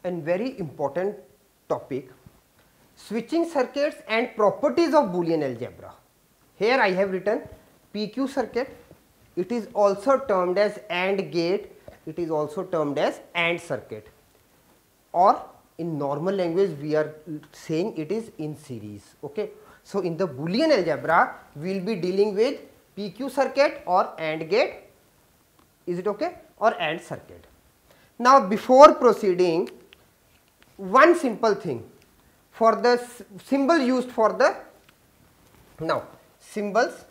and very important topic, switching circuits and properties of Boolean algebra. Here I have written PQ circuit, it is also termed as AND gate, it is also termed as AND circuit, or in normal language we are saying it is in series. Okay. So, in the Boolean algebra we will be dealing with PQ circuit or AND gate, is it okay, or AND circuit. Now, before proceeding, one simple thing for the symbol used for the, now symbols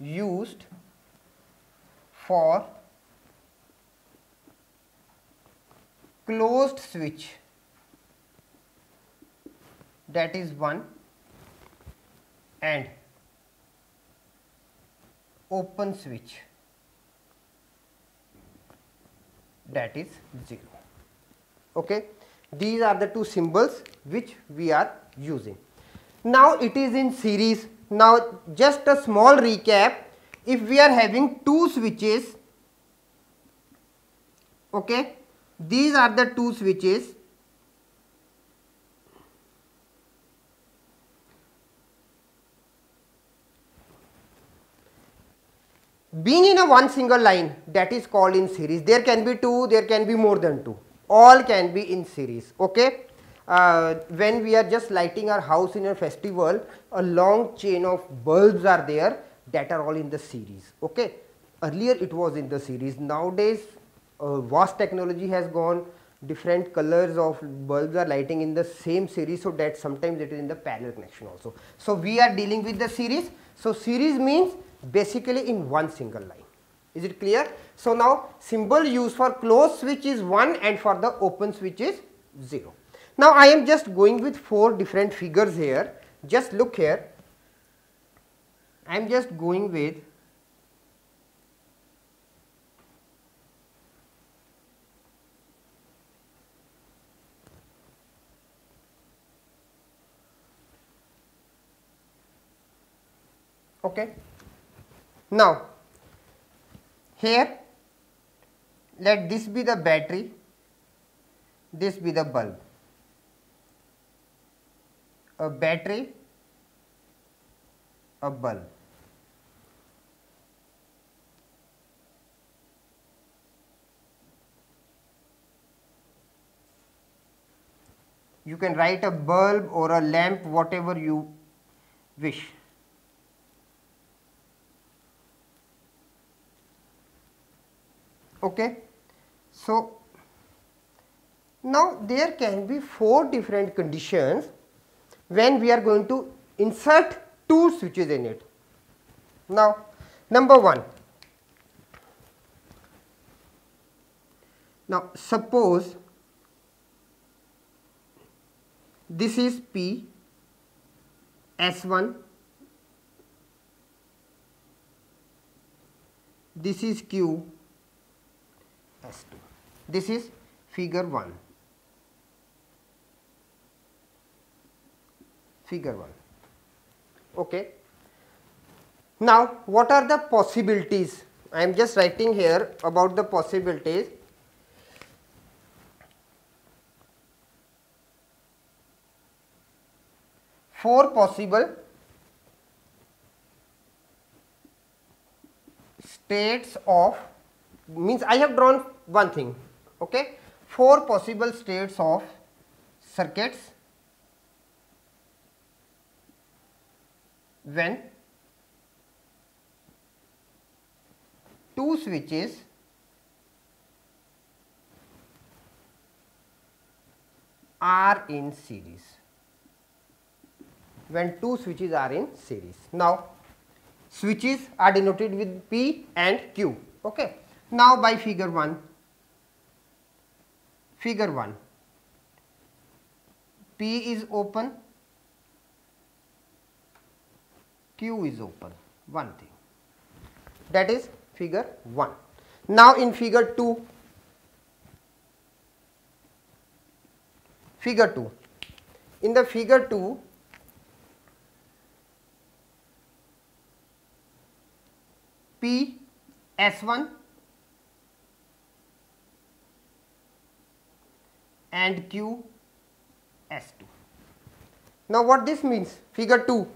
used for closed switch, that is 1, and open switch, that is 0. Okay. These are the two symbols which we are using. Now, it is in series. Now, just a small recap, if we are having two switches, okay, these are the two switches, being in a one single line, that is called in series. There can be two, there can be more than two, all can be in series. Okay. When we are just lighting our house in a festival, a long chain of bulbs are there, that are all in the series. Okay. Earlier it was in the series, nowadays vast technology has gone, different colors of bulbs are lighting in the same series, so that sometimes it is in the parallel connection also. So, we are dealing with the series. So, series means basically in one single line. Is it clear? So, now symbol used for closed switch is 1 and for the open switch is 0. Now, I am just going with 4 different figures here. Just look here. I am just going with okay. Now, here let this be the battery, this be the bulb, a battery, a bulb. You can write a bulb or a lamp, whatever you wish. Okay. So, now there can be 4 different conditions when we are going to insert 2 switches in it. Now, number 1, now suppose this is P S1, this is Q S2. This is figure 1. Figure 1. Okay. Now, what are the possibilities? I am just writing here about the possibilities. Four possible states of, means I have drawn one thing, okay, 4 possible states of circuits when 2 switches are in series. When 2 switches are in series. Now, switches are denoted with P and Q. Okay. Now, by figure 1, P is open, Q is open, one thing, that is figure 1. Now, in figure 2, in the figure 2, P S1, and Q S2. Now what this means? Figure 2.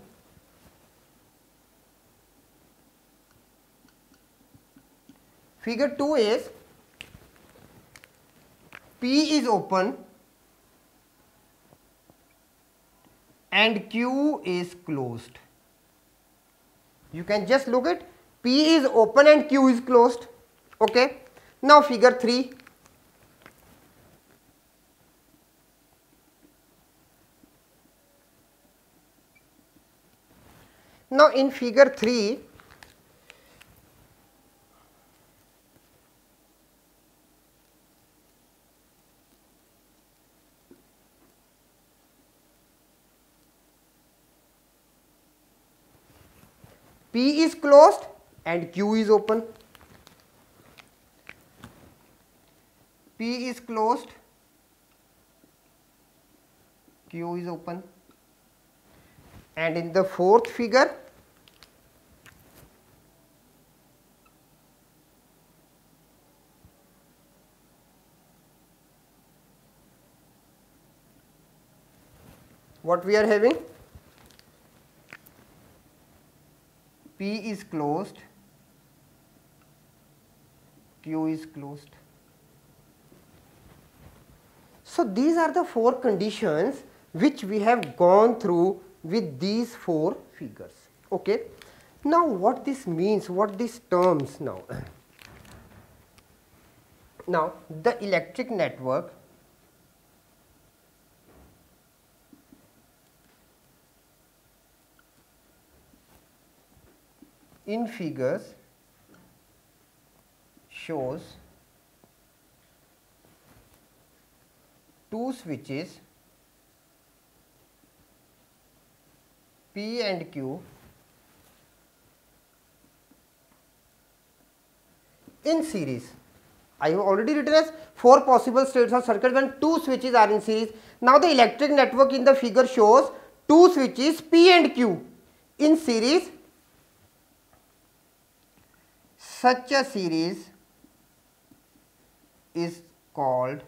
Figure 2 is P is open and Q is closed. You can just look at P is open and Q is closed. Okay. Now figure 3. Now in figure 3, P is closed and Q is open. P is closed, Q is open. And in the fourth figure, what we are having? P is closed, Q is closed. So these are the 4 conditions which we have gone through with these 4 figures. Okay. Now what this means, what these terms now? Now the electric network in figures shows 2 switches P and Q in series. I have already written as 4 possible states of circuit when 2 switches are in series. Now the electric network in the figure shows 2 switches P and Q in series. Such a series is called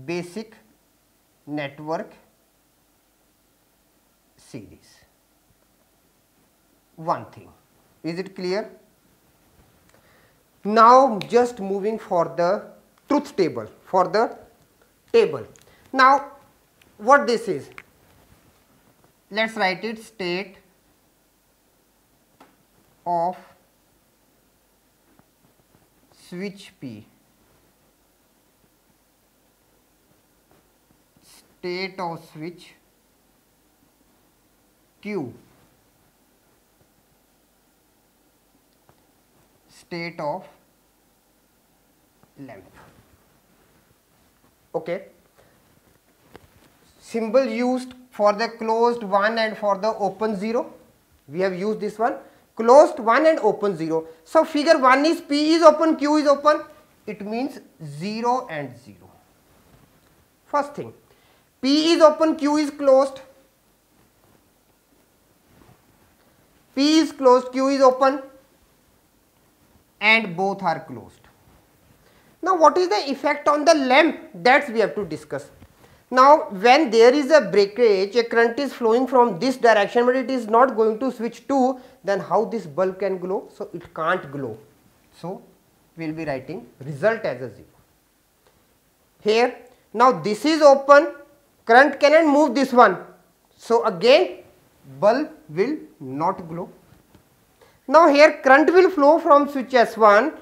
basic network series. One thing. Is it clear? Now just moving for the truth table, for the table. Now what this is? Let us write it: state of switch P, state of switch Q, state of lamp. Okay. Symbol used for the closed 1 and for the open 0. We have used this one, closed 1 and open 0. So figure 1 is P is open, Q is open. It means 0 and 0. First thing, P is open, Q is closed. P is closed, Q is open, and both are closed. Now what is the effect on the lamp? That we have to discuss. Now when there is a breakage, a current is flowing from this direction but it is not going to switch 2, then how this bulb can glow? So it can't glow. So we will be writing result as a 0. Here, now this is open, current cannot move this one. So again bulb will not glow. Now here current will flow from switch S1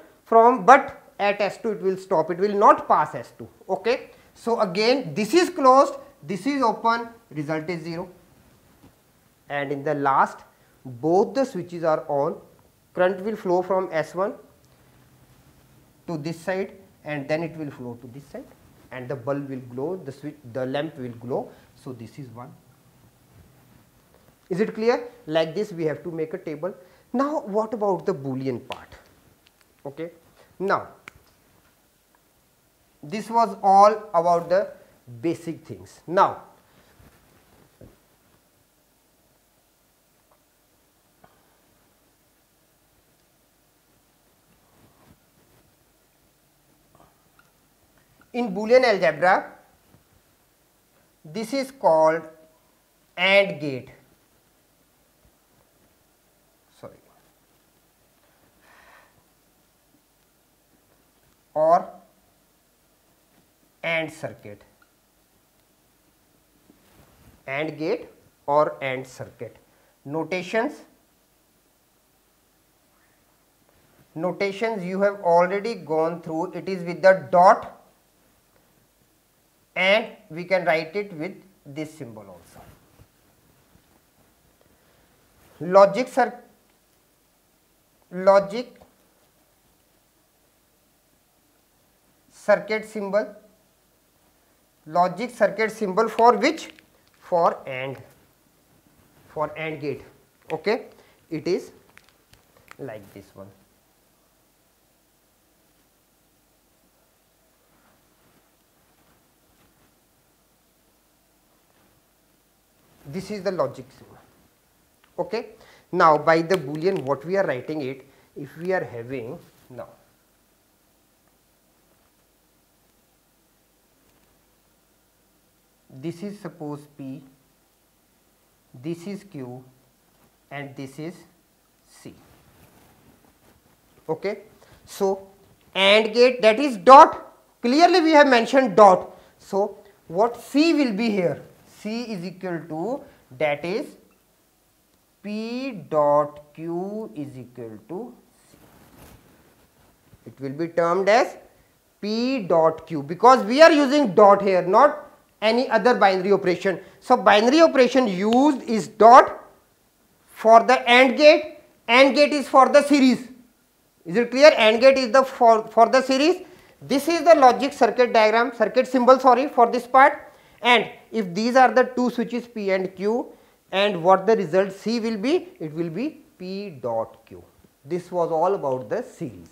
but at S2 it will stop, it will not pass S2. Okay. So again this is closed, this is open, result is 0. And in the last, both the switches are on, current will flow from S1 to this side and then it will flow to this side and the bulb will glow, the lamp will glow. So this is 1. Is it clear? Like this we have to make a table. Now what about the Boolean part? Okay. Now this was all about the basic things. Now In Boolean algebra, this is called AND gate. Sorry. Or AND circuit. AND gate or AND circuit. Notations you have already gone through. It is with the dot, and we can write it with this symbol also. Logic circuit symbol. Logic circuit symbol for which? For AND gate. Okay, it is like this one. This is the logic symbol. Okay. Now by the Boolean, what we are writing it, if we are having now this is suppose P, this is Q, and this is C. Okay. So AND gate, that is dot, clearly we have mentioned dot. So what C will be here? C is equal to, that is P dot Q is equal to C. It will be termed as P dot Q, because we are using dot here, not any other binary operation. So binary operation used is dot for the AND gate. AND gate is for the series. Is it clear? AND gate is the for the series. This is the logic circuit diagram, circuit symbol, sorry, for this part. And if these are the two switches P and Q, and what the result C will be, it will be P dot Q. This was all about the series.